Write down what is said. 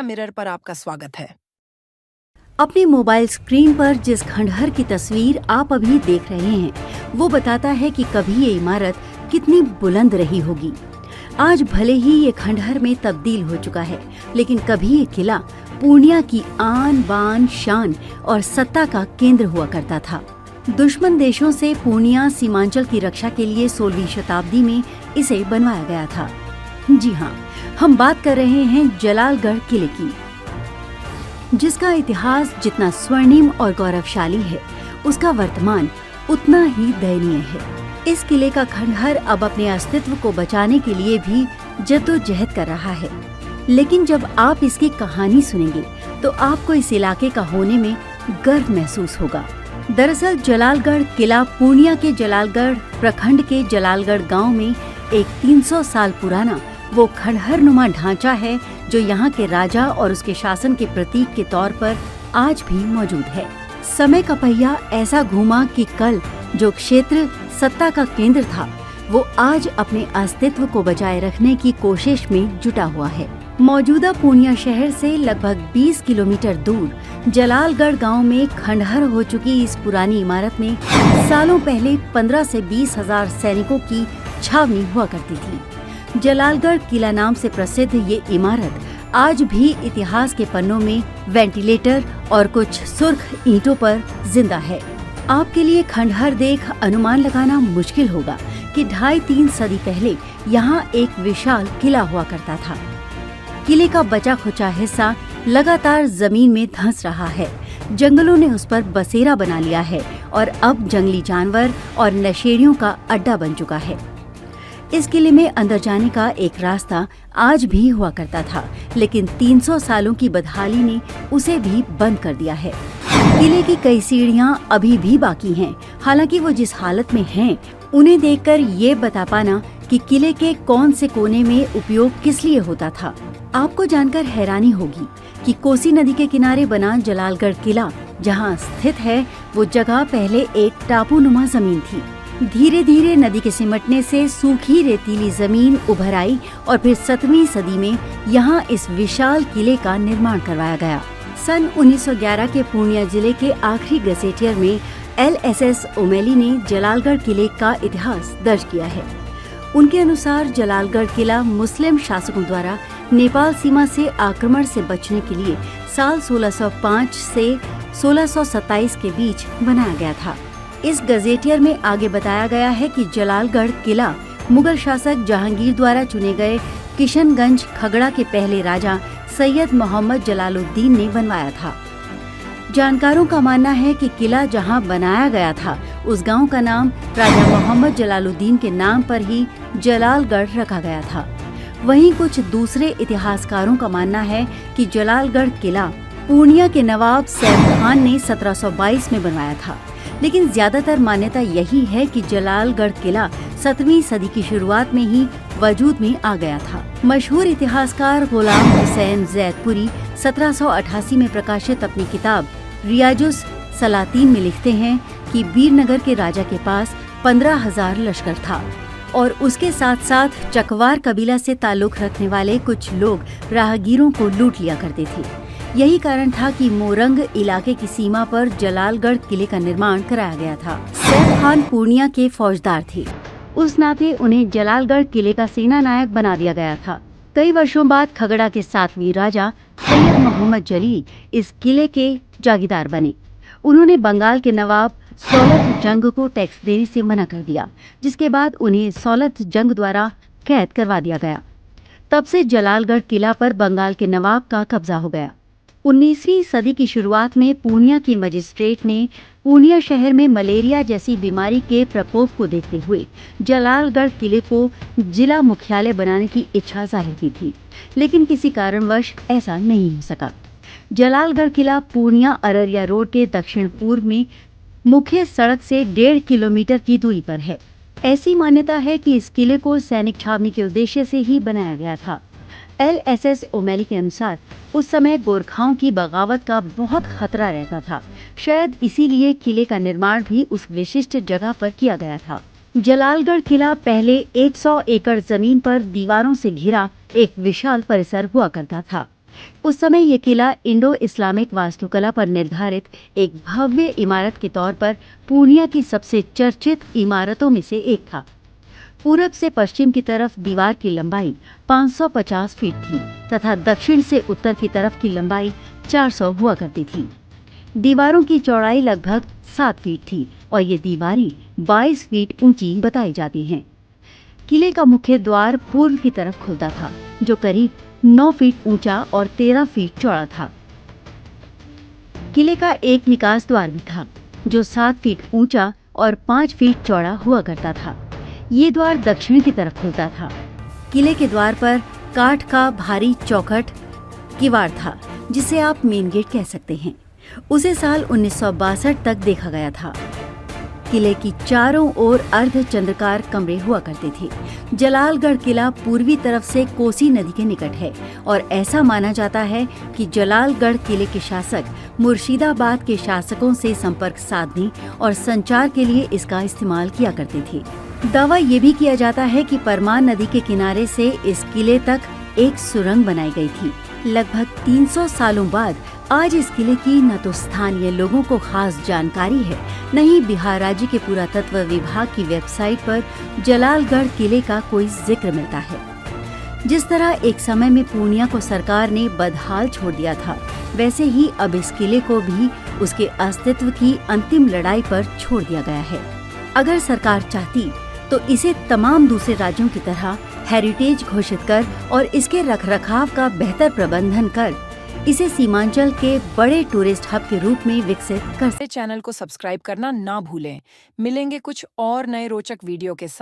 Purnia mirror पर आपका स्वागत है। अपने मोबाइल स्क्रीन पर जिस खंडहर की तस्वीर आप अभी देख रहे हैं, वो बताता है कि कभी ये इमारत कितनी बुलंद रही होगी। आज भले ही ये खंडहर में तब्दील हो चुका है, लेकिन कभी ये किला पूर्णिया की आन बान शान और सत्ता का केंद्र हुआ करता था। दुश्मन देशों से पूर्णिया सीमांचल की रक्षा के लिए 16वीं शताब्दी में इसे बनवाया गया था। जी हाँ, हम बात कर रहे हैं जलालगढ़ किले की, जिसका इतिहास जितना स्वर्णिम और गौरवशाली है, उसका वर्तमान उतना ही दयनीय है। इस किले का खंडहर अब अपने अस्तित्व को बचाने के लिए भी जद्दोजहद कर रहा है, लेकिन जब आप इसकी कहानी सुनेंगे तो आपको इस इलाके का होने में गर्व महसूस होगा। दरअसल जलालगढ़ किला पूर्णिया के जलालगढ़ प्रखंड के जलालगढ़ गांव में एक 300 साल पुराना वो खंडहर नुमा ढांचा है, जो यहाँ के राजा और उसके शासन के प्रतीक के तौर पर आज भी मौजूद है। समय का पहिया ऐसा घूमा कि कल जो क्षेत्र सत्ता का केंद्र था, वो आज अपने अस्तित्व को बचाए रखने की कोशिश में जुटा हुआ है। मौजूदा पूर्णिया शहर से लगभग 20 किलोमीटर दूर जलालगढ़ गांव में खंडहर हो चुकी इस पुरानी इमारत में सालों पहले 15 से 20 हजार सैनिकों की छावनी हुआ करती थी। जलालगढ़ किला नाम से प्रसिद्ध ये इमारत आज भी इतिहास के पन्नों में वेंटिलेटर और कुछ सुर्ख ईंटों पर जिंदा है। आपके लिए खंडहर देख अनुमान लगाना मुश्किल होगा कि 2.5-3 सदी पहले यहाँ एक विशाल किला हुआ करता था। किले का बचा खुचा हिस्सा लगातार जमीन में धंस रहा है। जंगलों ने उस पर बसेरा बना लिया है और अब जंगली जानवर और नशेड़ियों का अड्डा बन चुका है। इस किले में अंदर जाने का एक रास्ता आज भी हुआ करता था, लेकिन 300 सालों की बदहाली ने उसे भी बंद कर दिया है। किले की कई सीढ़ियां अभी भी बाकी हैं। हालांकि वो जिस हालत में हैं, उन्हें देखकर ये बता पाना कि किले के कौन से कोने में उपयोग किस लिए होता था, आपको जानकर हैरानी होगी कि कोसी नदी के किनारे बना जलालगढ़ किला जहाँ स्थित है, वो जगह पहले एक टापूनुमा जमीन थी। धीरे धीरे नदी के सिमटने से सूखी रेतीली जमीन उभर आई और फिर 7वीं सदी में यहाँ इस विशाल किले का निर्माण करवाया गया। सन 1911 के पूर्णिया जिले के आखिरी गजेटियर में LSS ओमेली ने जलालगढ़ किले का इतिहास दर्ज किया है। उनके अनुसार जलालगढ़ किला मुस्लिम शासकों द्वारा नेपाल सीमा से आक्रमण से बचने के लिए साल 1605 से 1627 के बीच बनाया गया था। इस गजेटियर में आगे बताया गया है कि जलालगढ़ किला मुगल शासक जहांगीर द्वारा चुने गए किशनगंज खगड़ा के पहले राजा सैयद मोहम्मद जलालुद्दीन ने बनवाया था। जानकारों का मानना है कि किला जहां बनाया गया था, उस गांव का नाम राजा मोहम्मद जलालुद्दीन के नाम पर ही जलालगढ़ रखा गया था। वहीं कुछ दूसरे इतिहासकारों का मानना है कि जलालगढ़ किला पूर्णिया के नवाब सैफ खान ने 1722 में बनवाया था, लेकिन ज्यादातर मान्यता यही है कि जलालगढ़ किला 7वीं सदी की शुरुआत में ही वजूद में आ गया था। मशहूर इतिहासकार गुलाम हुसैन जैदपुरी 1788 में प्रकाशित अपनी किताब रियाजुस सलातीन में लिखते हैं कि वीरनगर के राजा के पास 15,000 लश्कर था और उसके साथ साथ चकवार कबीला से ताल्लुक रखने वाले कुछ लोग राहगीरों को लूट लिया करते थे। यही कारण था कि मोरंग इलाके की सीमा पर जलालगढ़ किले का निर्माण कराया गया था। सैफ खान पूर्णिया के फौजदार थे, उस नाते उन्हें जलालगढ़ किले का सेना नायक बना दिया गया था। कई वर्षों बाद खगड़ा के 7वीं राजा सैयद मोहम्मद जलील इस किले के जागीरदार बने। उन्होंने बंगाल के नवाब सौलत जंग को टैक्स देने से मना कर दिया, जिसके बाद उन्हें सौलत जंग द्वारा कैद करवा दिया गया। तब से जलालगढ़ किला पर बंगाल के नवाब का कब्जा हो गया। 19वीं सदी की शुरुआत में पूर्णिया की मजिस्ट्रेट ने पूर्णिया शहर में मलेरिया जैसी बीमारी के प्रकोप को देखते हुए जलालगढ़ किले को जिला मुख्यालय बनाने की इच्छा जाहिर की थी, लेकिन किसी कारणवश ऐसा नहीं हो सका। जलालगढ़ किला पूर्णिया अररिया रोड के दक्षिण पूर्व में मुख्य सड़क से 1.5 किलोमीटर की दूरी पर है। ऐसी मान्यता है कि इस किले को सैनिक छावनी के उद्देश्य से ही बनाया गया था। LSS ओमेली के अनुसार उस समय गोरखाओं की बगावत का बहुत खतरा रहता था। शायद इसीलिए किले का निर्माण भी उस विशिष्ट जगह पर किया गया था। जलालगढ़ किला पहले 100 एकड़ जमीन पर दीवारों से घिरा एक विशाल परिसर हुआ करता था। उस समय ये किला इंडो इस्लामिक वास्तुकला पर निर्धारित एक भव्य इमारत के तौर पर पूर्णिया की सबसे चर्चित इमारतों में से एक था। पूरब से पश्चिम की तरफ दीवार की लंबाई 550 फीट थी तथा दक्षिण से उत्तर की तरफ की लंबाई 400 हुआ करती थी। दीवारों की चौड़ाई लगभग 7 फीट थी और ये दीवारें 22 फीट ऊंची बताई जाती हैं। किले का मुख्य द्वार पूर्व की तरफ खुलता था, जो करीब 9 फीट ऊंचा और 13 फीट चौड़ा था। किले का एक निकास द्वार भी था, जो 7 फीट ऊंचा और 5 फीट चौड़ा हुआ करता था। ये द्वार दक्षिण की तरफ खुलता था। किले के द्वार पर काठ का भारी चौखट किवाड़ था, जिसे आप मेन गेट कह सकते हैं। उसे साल 1962 तक देखा गया था। किले की चारों ओर अर्धचंद्राकार कमरे हुआ करते थे। जलालगढ़ किला पूर्वी तरफ से कोसी नदी के निकट है और ऐसा माना जाता है कि जलालगढ़ किले के शासक मुर्शिदाबाद के शासकों से संपर्क साधने और संचार के लिए इसका इस्तेमाल किया करते थे। दावा ये भी किया जाता है कि परमान नदी के किनारे से इस किले तक एक सुरंग बनाई गई थी। लगभग 300 सालों बाद आज इस किले की न तो स्थानीय लोगों को खास जानकारी है, न ही बिहार राज्य के पुरातत्व विभाग की वेबसाइट पर जलालगढ़ किले का कोई जिक्र मिलता है। जिस तरह एक समय में पूर्णिया को सरकार ने बदहाल छोड़ दिया था, वैसे ही अब इस किले को भी उसके अस्तित्व की अंतिम लड़ाई पर छोड़ दिया गया है। अगर सरकार चाहती तो इसे तमाम दूसरे राज्यों की तरह हेरिटेज घोषित कर और इसके रखरखाव का बेहतर प्रबंधन कर इसे सीमांचल के बड़े टूरिस्ट हब के रूप में विकसित कर सकते। चैनल को सब्सक्राइब करना ना भूलें। मिलेंगे कुछ और नए रोचक वीडियो के साथ।